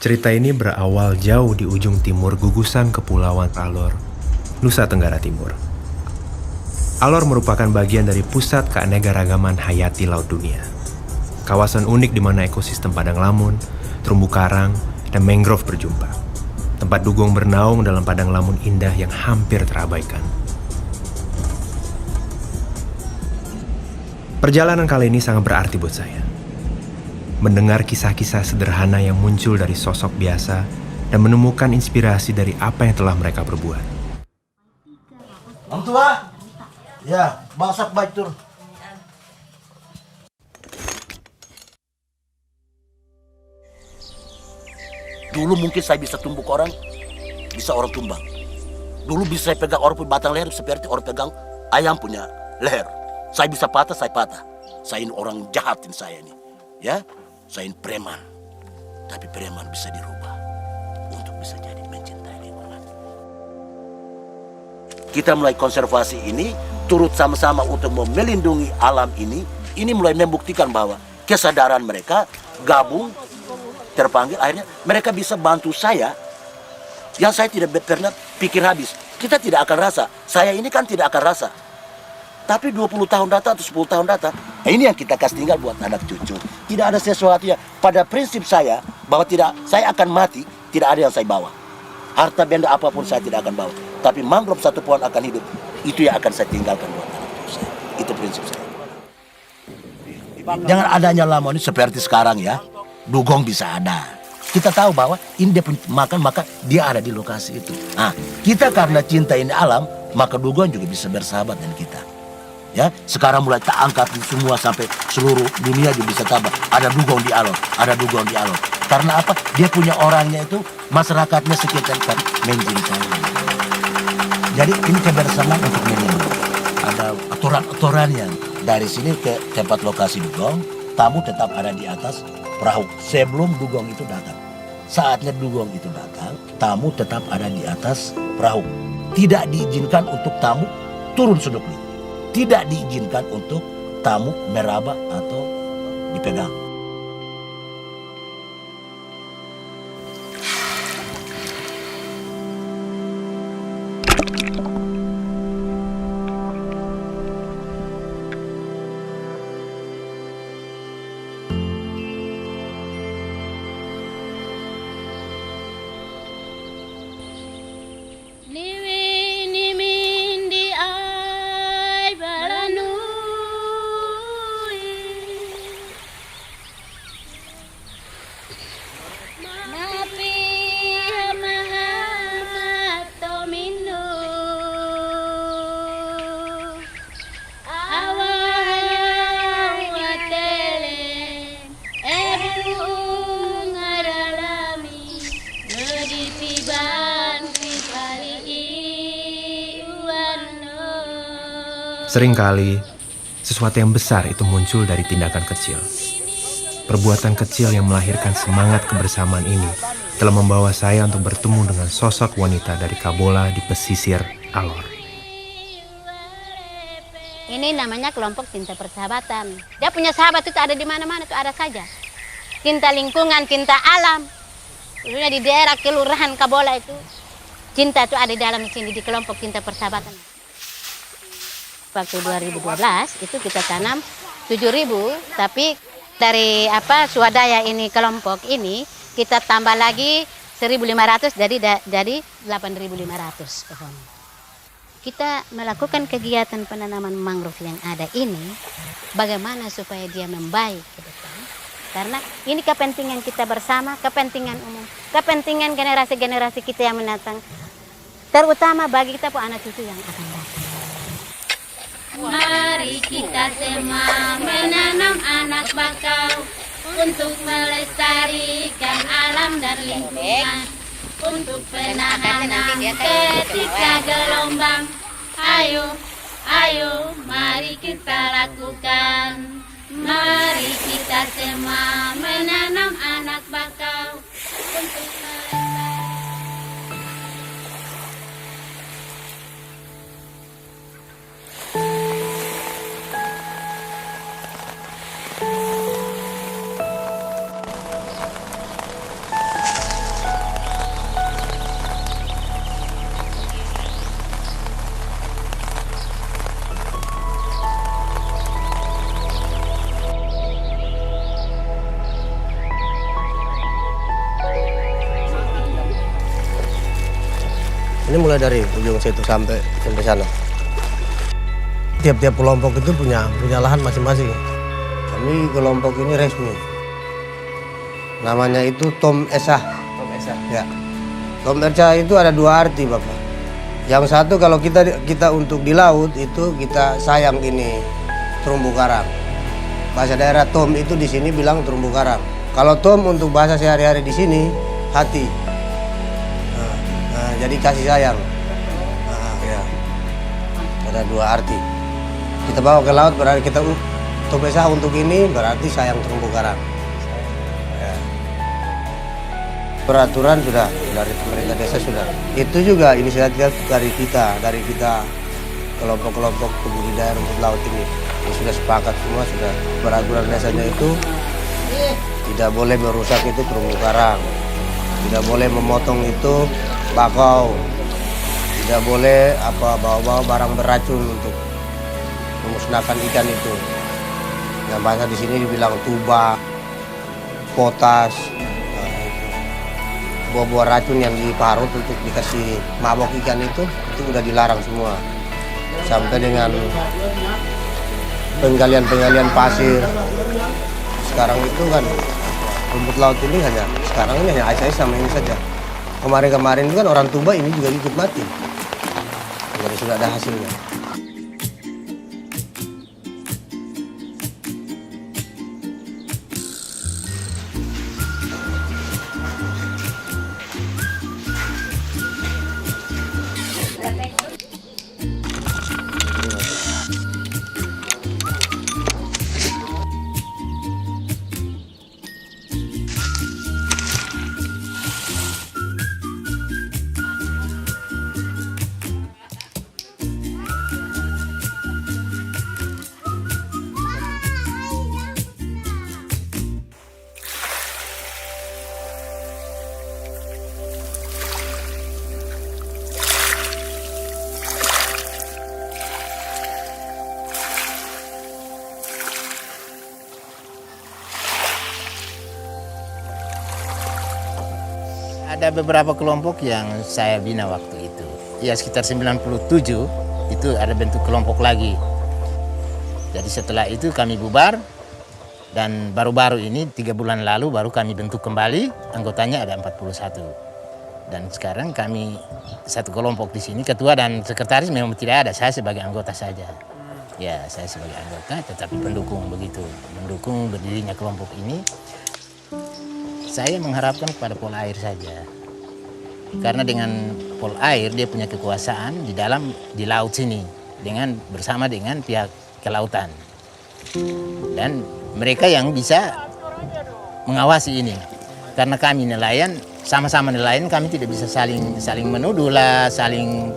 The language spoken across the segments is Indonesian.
Cerita ini berawal jauh di ujung timur gugusan Kepulauan Alor, Nusa Tenggara Timur. Alor merupakan bagian dari pusat keanekaragaman hayati laut dunia. Kawasan unik di mana ekosistem padang lamun, terumbu karang, dan mangrove berjumpa. Tempat dugong bernaung dalam padang lamun indah yang hampir terabaikan. Perjalanan kali ini sangat berarti buat saya. Mendengar kisah-kisah sederhana yang muncul dari sosok biasa dan menemukan inspirasi dari apa yang telah mereka perbuat. Orang tua? Ya, masak baik tur. Dulu mungkin saya bisa tumbuk orang, bisa orang tumbang. Dulu bisa saya pegang orang punya batang leher seperti orang pegang ayam punya leher. Saya bisa patah, saya patah. Saya ini orang jahatin saya ini. Ya, saya ini preman. Tapi preman bisa dirubah untuk bisa jadi mencintai lingkungan. Kita mulai konservasi ini, turut sama-sama untuk melindungi alam ini mulai membuktikan bahwa kesadaran mereka gabung, terpanggil, akhirnya mereka bisa bantu saya yang saya tidak pernah pikir habis. Kita tidak akan rasa, saya ini kan tidak akan rasa. Tapi 20 tahun datang atau 10 tahun datang, ini yang kita kasih tinggal buat anak cucu. Tidak ada sesuatu yang pada prinsip saya bahwa saya akan mati, tidak ada yang saya bawa. Harta benda apapun saya tidak akan bawa. Tapi mangrove satu pohon akan hidup, itu yang akan saya tinggalkan buat anak cucu saya. Itu prinsip saya. Dengan adanya lamun ini seperti sekarang ya, dugong bisa ada. Kita tahu bahwa ini dia makan, maka dia ada di lokasi itu. Nah, kita karena cinta ini alam, maka dugong juga bisa bersahabat dengan kita. Ya, sekarang mulai tak angkat semua sampai seluruh dunia juga bisa tambah. Ada dugong di Alor, ada dugong di Alor. Karena apa? Dia punya orangnya itu, masyarakatnya sekitar kan mencintai. Jadi ini kebersamaan untuk melindungi. Ada aturan-aturan yang dari sini ke tempat lokasi dugong, tamu tetap ada di atas perahu sebelum dugong itu datang. Saatnya dugong itu datang, tamu tetap ada di atas perahu. Tidak diizinkan untuk tamu turun suduknya. Tidak diizinkan untuk tamu meraba atau dipegang. Seringkali, sesuatu yang besar itu muncul dari tindakan kecil. Perbuatan kecil yang melahirkan semangat kebersamaan ini telah membawa saya untuk bertemu dengan sosok wanita dari Kabola di pesisir Alor. Ini namanya kelompok cinta persahabatan. Dia punya sahabat itu ada di mana-mana, itu ada saja. Cinta lingkungan, cinta alam. Khususnya di daerah kelurahan Kabola itu, cinta itu ada di dalam sini di kelompok cinta persahabatan. Waktu 2012 itu kita tanam 7.000, tapi dari swadaya ini kelompok ini kita tambah lagi 1.500 jadi 8.500 pohon. Kita melakukan kegiatan penanaman mangrove yang ada ini bagaimana supaya dia membaik ke depan. Karena ini kepentingan kita bersama, kepentingan umum, kepentingan generasi-generasi kita yang mendatang. Terutama bagi kita anak cucu yang akan datang. Mari kita semua menanam anak bakau untuk melestarikan alam dan lingkungan, untuk penahanan ketika gelombang. Ayo, ayo, mari kita lakukan. Mari kita semua menanam anak bakau untuk melestarikan. Ini mulai dari ujung situ sampai sana. Tiap-tiap kelompok itu punya lahan masing-masing. Kami kelompok ini resmi. Namanya itu Tom Esah. Tom Esa. Ya. Tom Esah itu ada dua arti, Bapak. Yang satu kalau kita untuk di laut itu kita sayang ini terumbu karang. Bahasa daerah Tom itu di sini bilang terumbu karang. Kalau Tom untuk bahasa sehari-hari di sini hati. Jadi kasih sayang. Ya. Ada dua arti. Kita bawa ke laut berarti kita Topesa untuk ini berarti sayang terumbu karang. Ya. Peraturan sudah dari pemerintah desa sudah. Itu juga inisiatif dari kita kelompok-kelompok pembudidaya rumput laut ini. Sudah sepakat semua, sudah peraturan desanya itu tidak boleh merusak itu terumbu karang, tidak boleh memotong itu bakau, tidak boleh bawa-bawa barang beracun untuk memusnahkan ikan itu. Yang bahasa di sini dibilang tuba, potas, buah-buah racun yang diparut untuk dikasih mabok ikan itu udah dilarang semua. Sampai dengan penggalian pasir. Sekarang itu kan rumput laut ini hanya ais-ais sama ini saja. Kemarin itu kan orang Tuba ini juga ikut mati. Jadi sudah ada hasilnya. Ada beberapa kelompok yang saya bina waktu itu. Ya sekitar 97 itu ada bentuk kelompok lagi. Jadi setelah itu kami bubar dan baru-baru ini 3 bulan lalu baru kami bentuk kembali, anggotanya ada 41. Dan sekarang kami satu kelompok di sini, ketua dan sekretaris memang tidak ada, saya sebagai anggota saja. Ya saya sebagai anggota tetapi pendukung begitu, mendukung berdirinya kelompok ini. Saya mengharapkan kepada Polair saja. Karena dengan Polair dia punya kekuasaan di laut sini bersama dengan pihak kelautan. Dan mereka yang bisa mengawasi ini. Karena kami nelayan, sama-sama nelayan kami tidak bisa saling menuduh lah, saling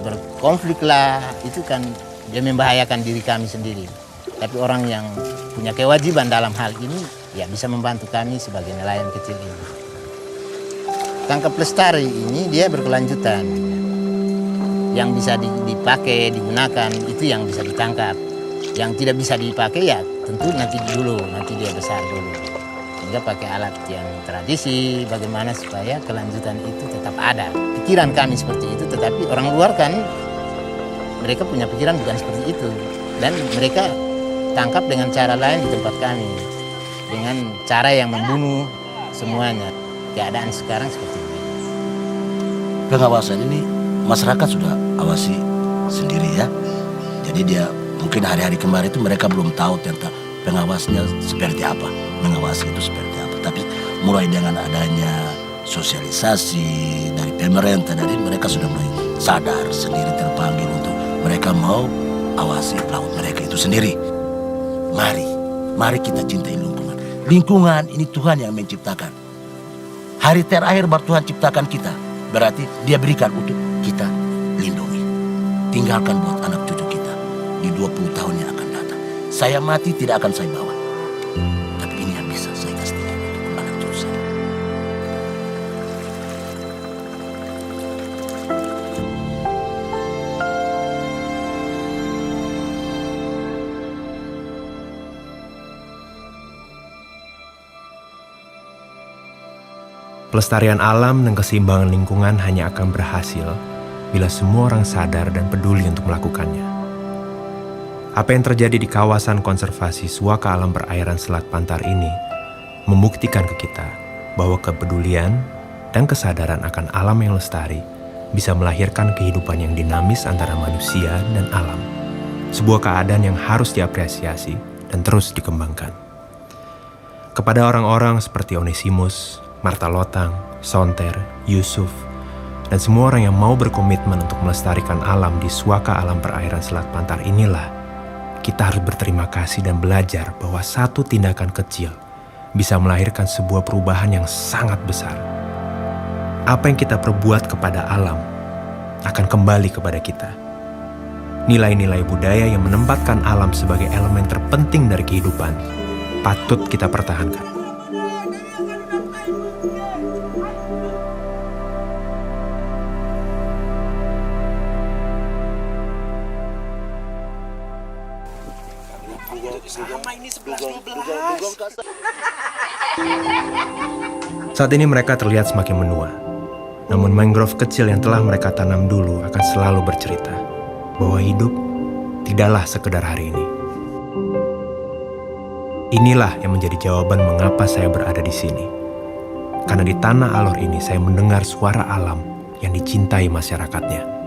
berkonflik lah. Itu kan dia membahayakan diri kami sendiri. Tapi orang yang punya kewajiban dalam hal ini ya bisa membantu kami sebagai nelayan kecil ini. Tangkap lestari ini dia berkelanjutan. Yang bisa dipakai, digunakan itu yang bisa ditangkap. Yang tidak bisa dipakai ya tentu nanti dia besar dulu. Sehingga pakai alat yang tradisi, bagaimana supaya kelanjutan itu tetap ada. Pikiran kami seperti itu, tetapi orang luar kan mereka punya pikiran bukan seperti itu. Dan mereka tangkap dengan cara lain di tempat kami. Dengan cara yang membunuh semuanya. Keadaan sekarang seperti ini. Pengawasan ini masyarakat sudah awasi sendiri ya. Jadi dia mungkin hari-hari kemarin itu mereka belum tahu tentang pengawasnya seperti apa. Mengawasi itu seperti apa. Tapi mulai dengan adanya sosialisasi dari pemerintah, dari mereka sudah mulai sadar sendiri, terpanggil untuk mereka mau awasi laut mereka itu sendiri. Mari kita cintai lingkungan. Lingkungan ini Tuhan yang menciptakan. Hari terakhir baru Tuhan ciptakan kita. Berarti dia berikan untuk kita lindungi. Tinggalkan buat anak cucu kita di 20 tahun yang akan datang. Saya mati tidak akan saya bawa. Tapi ini yang bisa saya kasih untuk anak cucu saya. Pelestarian alam dan keseimbangan lingkungan hanya akan berhasil bila semua orang sadar dan peduli untuk melakukannya. Apa yang terjadi di kawasan konservasi Suaka Alam Perairan Selat Pantar ini membuktikan ke kita bahwa kepedulian dan kesadaran akan alam yang lestari bisa melahirkan kehidupan yang dinamis antara manusia dan alam. Sebuah keadaan yang harus diapresiasi dan terus dikembangkan. Kepada orang-orang seperti Onesimus, Marta Lotang, Sonter, Yusuf, dan semua orang yang mau berkomitmen untuk melestarikan alam di Suaka Alam Perairan Selat Pantar inilah, kita harus berterima kasih dan belajar bahwa satu tindakan kecil bisa melahirkan sebuah perubahan yang sangat besar. Apa yang kita perbuat kepada alam akan kembali kepada kita. Nilai-nilai budaya yang menempatkan alam sebagai elemen terpenting dari kehidupan patut kita pertahankan. Saat ini mereka terlihat semakin menua. Namun mangrove kecil yang telah mereka tanam dulu akan selalu bercerita bahwa hidup tidaklah sekedar hari ini. Inilah yang menjadi jawaban mengapa saya berada di sini. Karena di tanah Alor ini saya mendengar suara alam yang dicintai masyarakatnya.